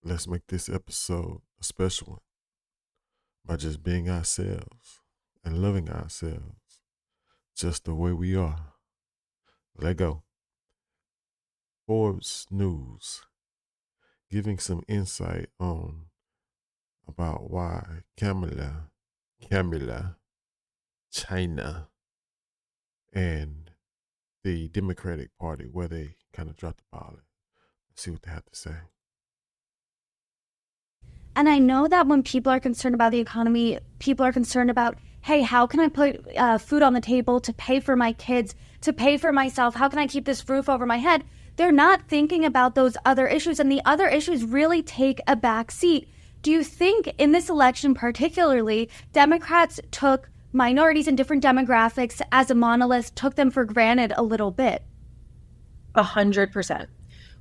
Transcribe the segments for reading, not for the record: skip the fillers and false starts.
Let's make this episode a special one by just being ourselves and loving ourselves just the way we are. Let go. Forbes News giving some insight on about why Kamala, China, and the Democratic Party, where they kind of dropped the ball. Let's see what they have to say. And I know that when people are concerned about the economy, people are concerned about, hey, how can I put food on the table to pay for my kids, to pay for myself? How can I keep this roof over my head? They're not thinking about those other issues, and the other issues really take a back seat. Do you think in this election particularly, Democrats took minorities and different demographics as a monolith, took them for granted a little bit? 100%.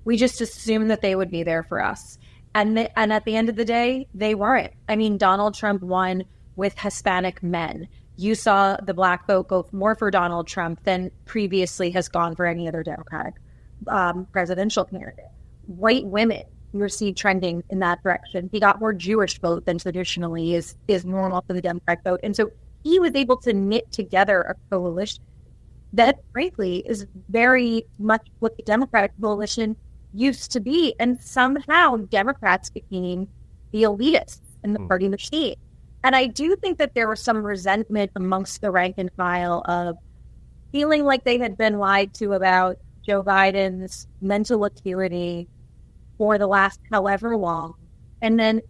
We just assumed that they would be there for us. And at the end of the day, they weren't. I mean, Donald Trump won with Hispanic men. You saw the black vote go more for Donald Trump than previously has gone for any other Democratic presidential candidate. White women you see trending in that direction. He got more Jewish vote than traditionally is normal for the Democratic vote. And so he was able to knit together a coalition that, frankly, is very much what the Democratic coalition used to be. And somehow Democrats became the elitists in the party machine. And I do think that there was some resentment amongst the rank and file of feeling like they had been lied to about Joe Biden's mental acuity for the last however long. And then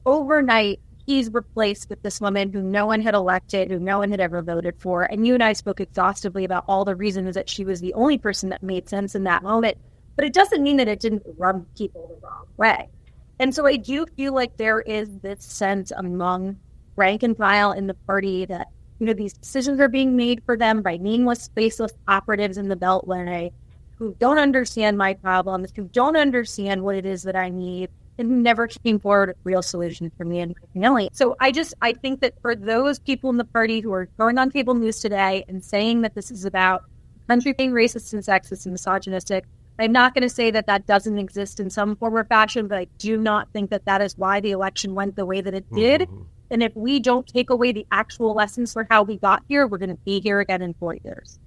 overnight, he's replaced with this woman who no one had elected, who no one had ever voted for. And you and I spoke exhaustively about all the reasons that she was the only person that made sense in that moment. But it doesn't mean that it didn't rub people the wrong way. And so I do feel like there is this sense among rank and file in the party that, these decisions are being made for them by nameless, faceless operatives in the Beltway who don't understand my problems, who don't understand what it is that I need, and who never came forward with real solutions for me and my family. So I think that for those people in the party who are going on cable news today and saying that this is about the country being racist and sexist and misogynistic, I'm not going to say that that doesn't exist in some form or fashion, but I do not think that that is why the election went the way that it did. Mm-hmm. And if we don't take away the actual lessons for how we got here, we're going to be here again in 4 years.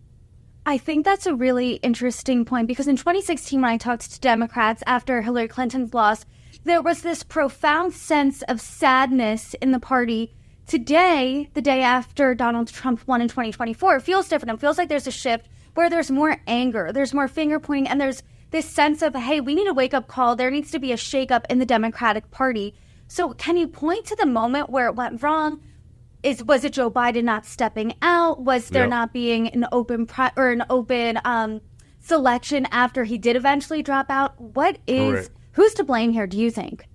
I think that's a really interesting point because in 2016, when I talked to Democrats after Hillary Clinton's loss, there was this profound sense of sadness in the party. Today, the day after Donald Trump won in 2024, it feels different. It feels like there's a shift where there's more anger, there's more finger pointing, and there's this sense of, hey, we need a wake-up call. There needs to be a shakeup in the Democratic Party. So can you point to the moment where it went wrong? Was it Joe Biden not stepping out? Was there not being an open selection after he did eventually drop out? Who's to blame here, do you think?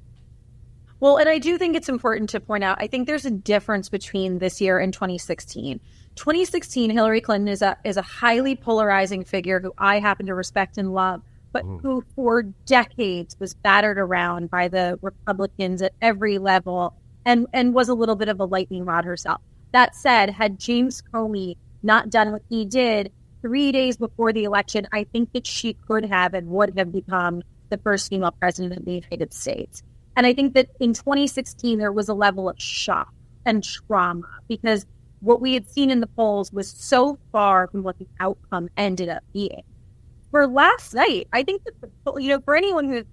Well, and I do think it's important to point out, I think there's a difference between this year and 2016. 2016, Hillary Clinton is a highly polarizing figure who I happen to respect and love, but who for decades was battered around by the Republicans at every level and was a little bit of a lightning rod herself. That said, had James Comey not done what he did 3 days before the election, I think that she could have and would have become the first female president of the United States. And I think that in 2016, there was a level of shock and trauma because what we had seen in the polls was so far from what the outcome ended up being. For last night, I think that, for anyone who's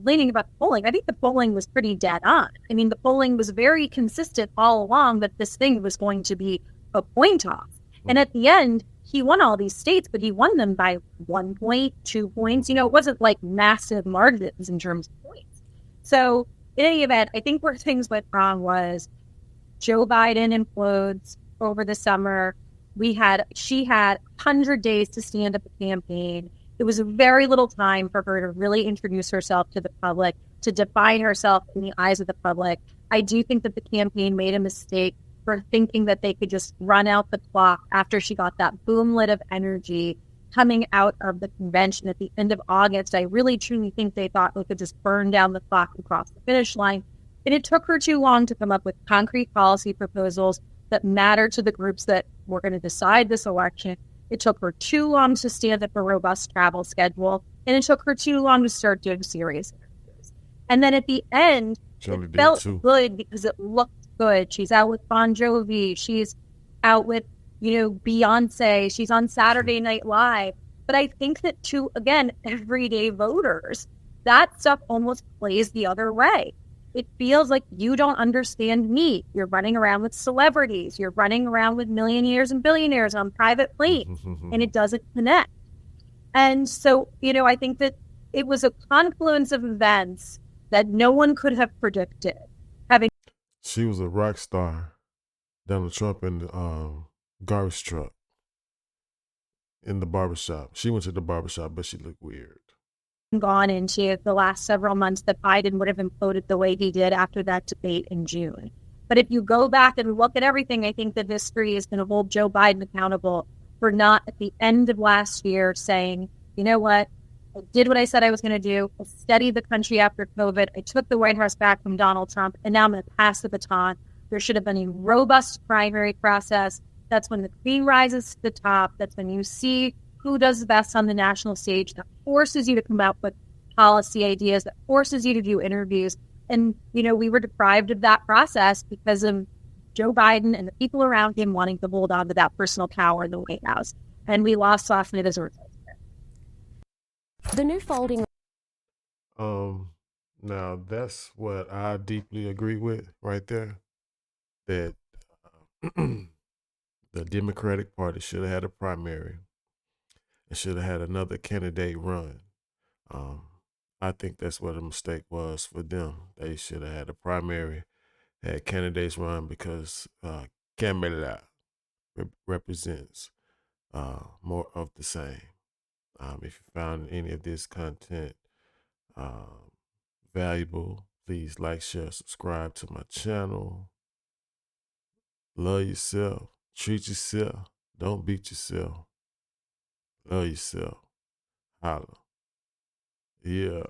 leaning about the polling, I think the polling was pretty dead on. I mean, the polling was very consistent all along that this thing was going to be a point toss. And at the end, he won all these states, but he won them by 1 point, 2 points. It wasn't like massive margins in terms of points. So in any event, I think where things went wrong was Joe Biden implodes over the summer. She had 100 days to stand up a campaign. It was very little time for her to really introduce herself to the public, to define herself in the eyes of the public. I do think that the campaign made a mistake for thinking that they could just run out the clock after she got that boomlet of energy coming out of the convention at the end of August. I really truly think they thought they could just burn down the clock across the finish line. And it took her too long to come up with concrete policy proposals that matter to the groups that were going to decide this election. It took her too long to stand up a robust travel schedule, and it took her too long to start doing serious interviews. And then at the end, She it only did felt two. good because it looked good. She's out with Bon Jovi. She's out with, Beyonce. She's on Saturday Night Live. But I think that to, again, everyday voters, that stuff almost plays the other way. It feels like you don't understand me. You're running around with celebrities. You're running around with millionaires and billionaires on private planes, and it doesn't connect. And so, I think that it was a confluence of events that no one could have predicted. Having She was a rock star. Donald Trump in the garbage truck in the barbershop. She went to the barbershop, but she looked weird. gone into the last several months that Biden would have imploded the way he did after that debate in June. But if you go back and look at everything, I think that history is going to hold Joe Biden accountable for not at the end of last year saying, you know what, I did what I said I was going to do. I steadied the country after COVID. I took the White House back from Donald Trump, and now I'm going to pass the baton. There should have been a robust primary process. That's when the queen rises to the top. That's when you see who does the best on the national stage. That forces you to come up with policy ideas, that forces you to do interviews. And, we were deprived of that process because of Joe Biden and the people around him wanting to hold on to that personal power in the White House. And we lost last night as a result. The new folding. Now that's what I deeply agree with right there. That the Democratic Party should have had a primary and should have had another candidate run. Um, I think that's what a mistake was for them. They should have had a primary, had candidates run because Kamala represents more of the same. If you found any of this content valuable, please like, share, subscribe to my channel. Love yourself. Treat yourself. Don't beat yourself. Love yourself. Holla. Yeah.